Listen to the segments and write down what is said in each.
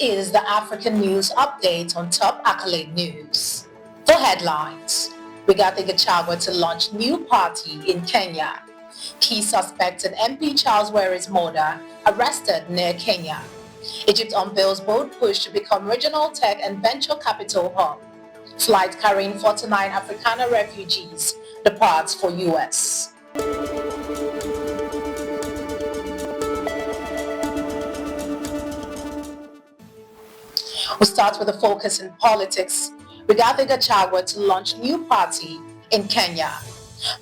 is the African News Update on Top Accolade News. For headlines, Rigathi Gachagua to launch new party in Kenya. Key suspect in MP Charles Wery's murder arrested near Kenya. Egypt unveils bold push to become regional tech and venture capital hub. Flight carrying 49 Afrikaner refugees departs for US. We start with a focus in politics. Rigathi Gachagua to launch new party in Kenya.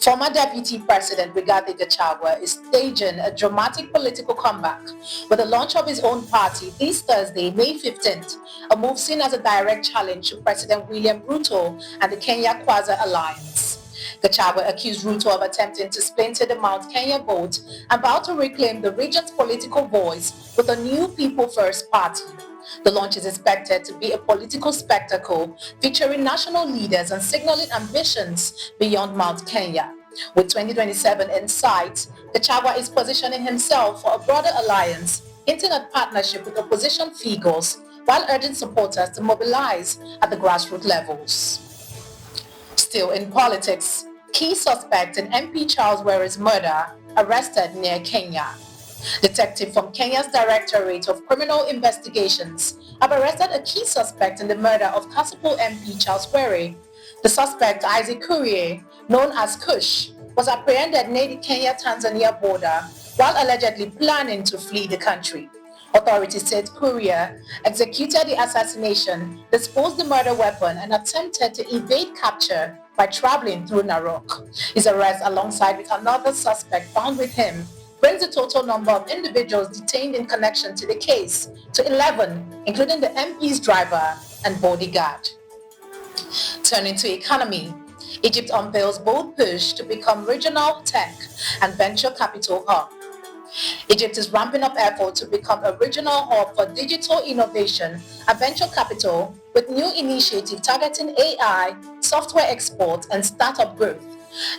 Former Deputy President Rigathi Gachagua is staging a dramatic political comeback with the launch of his own party this Thursday, May 15th, a move seen as a direct challenge to President William Ruto and the Kenya Kwanza alliance. Gachagua accused Ruto of attempting to splinter the Mount Kenya vote and vowed to reclaim the region's political voice with a new People First party. The launch is expected to be a political spectacle featuring national leaders and signaling ambitions beyond Mount Kenya. With 2027 in sight, Gachagua is positioning himself for a broader alliance, hinting at partnership with opposition figures while urging supporters to mobilize at the grassroots levels. Still in politics, key suspect in MP Charles Wery's murder arrested near Kenya. Detectives from Kenya's Directorate of Criminal Investigations have arrested a key suspect in the murder of Kasipul MP Charles Wery. The suspect, Isaac Kurie, known as Kush, was apprehended near the Kenya-Tanzania border while allegedly planning to flee the country. Authorities said Kurie executed the assassination, disposed the murder weapon, and attempted to evade capture by traveling through Narok. His arrest, alongside with another suspect found with him, brings the total number of individuals detained in connection to the case to 11, including the MP's driver and bodyguard. Turning to economy, Egypt unveils bold push to become regional tech and venture capital hub. Egypt is ramping up efforts to become a regional hub for digital innovation and venture capital with new initiatives targeting AI, software export, and startup growth.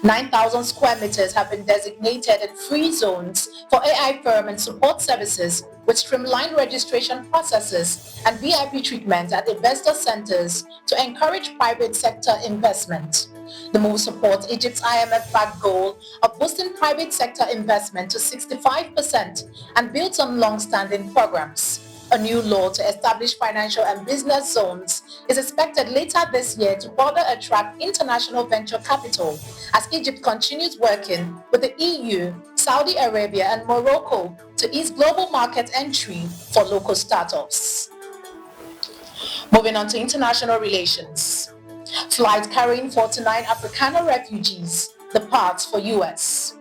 9,000 square meters have been designated in free zones for AI firm and support services with streamlined registration processes and VIP treatment at investor centers to encourage private sector investment. The move supports Egypt's IMF-backed goal of boosting private sector investment to 65% and builds on long-standing programs. A new law to establish financial and business zones is expected later this year to further attract international venture capital as Egypt continues working with the EU, Saudi Arabia, and Morocco to ease global market entry for local startups. Moving on to international relations. Flight carrying 49 Afrikaner refugees departs for US.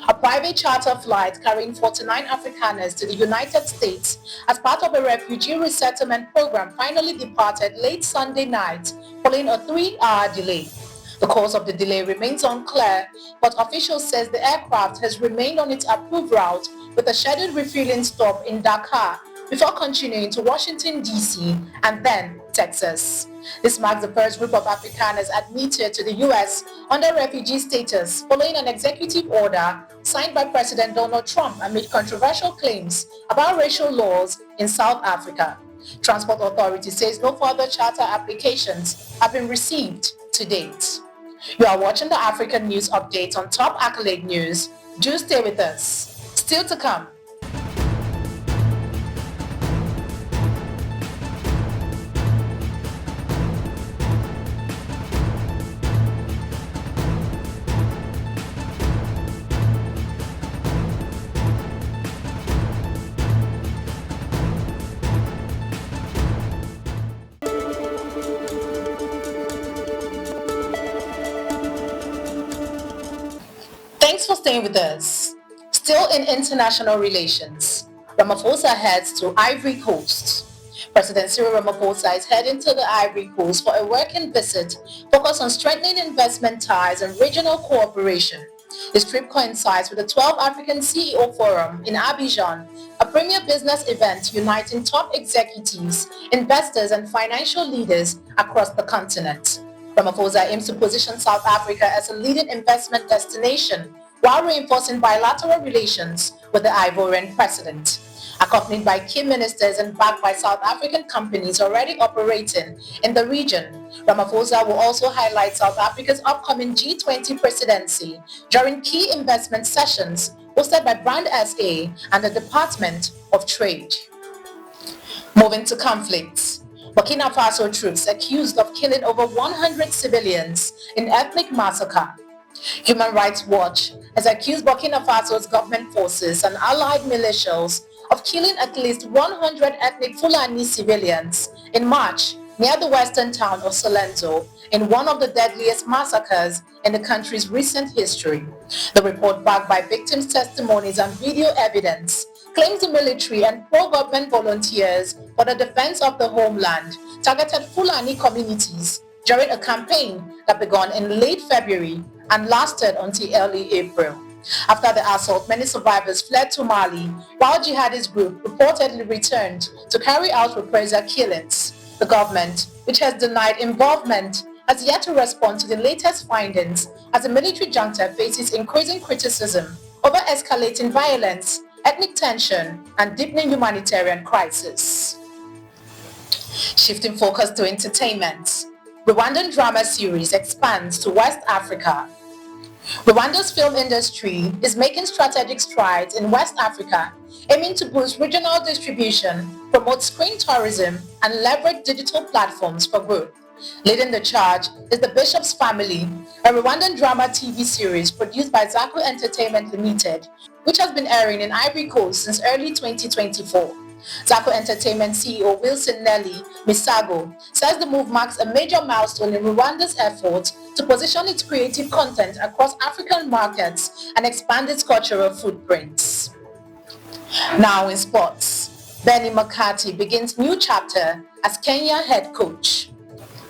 A private charter flight carrying 49 Afrikaners to the United States as part of a refugee resettlement program finally departed late Sunday night following a 3-hour delay. The cause of the delay remains unclear, but officials say the aircraft has remained on its approved route with a scheduled refueling stop in Dakar before continuing to Washington, D.C. and then Texas. This marks the first group of Afrikaners admitted to the U.S. under refugee status following an executive order signed by President Donald Trump amid controversial claims about racial laws in South Africa. Transport Authority says no further charter applications have been received to date. You are watching the African News Update on Top Accolade News. Do stay with us. Still to come. Thanks for staying with us. Still in international relations, Ramaphosa heads to Ivory Coast. President Cyril Ramaphosa is heading to the Ivory Coast for a working visit focused on strengthening investment ties and regional cooperation. This trip coincides with the 12th African CEO Forum in Abidjan, a premier business event uniting top executives, investors, and financial leaders across the continent. Ramaphosa aims to position South Africa as a leading investment destination while reinforcing bilateral relations with the Ivorian president. Accompanied by key ministers and backed by South African companies already operating in the region, Ramaphosa will also highlight South Africa's upcoming G20 presidency during key investment sessions hosted by Brand SA and the Department of Trade. Moving to conflicts. Burkina Faso troops accused of killing over 100 civilians in ethnic massacre. Human Rights Watch has accused Burkina Faso's government forces and allied militias of killing at least 100 ethnic Fulani civilians in March near the western town of Solenzo in one of the deadliest massacres in the country's recent history. The report, backed by victims' testimonies and video evidence, claims the military and pro-government volunteers for the defense of the homeland targeted Fulani communities during a campaign that began in late February and lasted until early April. After the assault, many survivors fled to Mali, while jihadist group reportedly returned to carry out reprisal killings. The government, which has denied involvement, has yet to respond to the latest findings as the military junta faces increasing criticism over escalating violence, ethnic tension, and deepening humanitarian crisis. Shifting focus to entertainment, Rwandan drama series expands to West Africa. Rwanda's film industry is making strategic strides in West Africa, aiming to boost regional distribution, promote screen tourism, and leverage digital platforms for growth. Leading the charge is The Bishop's Family, a Rwandan drama TV series produced by Zaku Entertainment Limited, which has been airing in Ivory Coast since early 2024. Zaku Entertainment CEO Wilson Nelly Misago says the move marks a major milestone in Rwanda's effort to position its creative content across African markets and expand its cultural footprints. Now in sports, Benny McCarthy begins new chapter as Kenya head coach.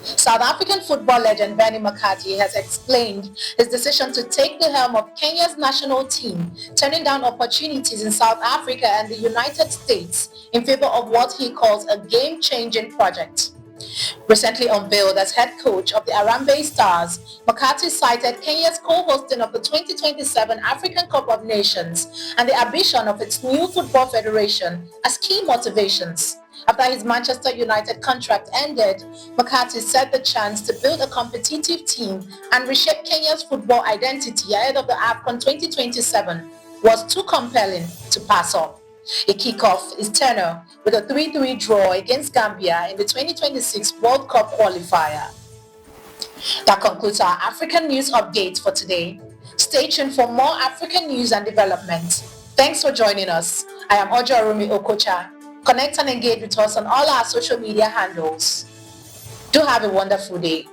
South African football legend Benny McCarthy has explained his decision to take the helm of Kenya's national team, turning down opportunities in South Africa and the United States in favor of what he calls a game-changing project. Recently unveiled as head coach of the Harambee Stars, McCarthy cited Kenya's co-hosting of the 2027 African Cup of Nations and the ambition of its new football federation as key motivations. After his Manchester United contract ended, McCarthy said the chance to build a competitive team and reshape Kenya's football identity ahead of the AFCON 2027 was too compelling to pass up. He kicked off his tenure with a 3-3 draw against Gambia in the 2026 World Cup qualifier. That concludes our African news update for today. Stay tuned for more African news and developments. Thanks for joining us. I am Ojarumi Okocha. Connect and engage with us on all our social media handles. Do have a wonderful day.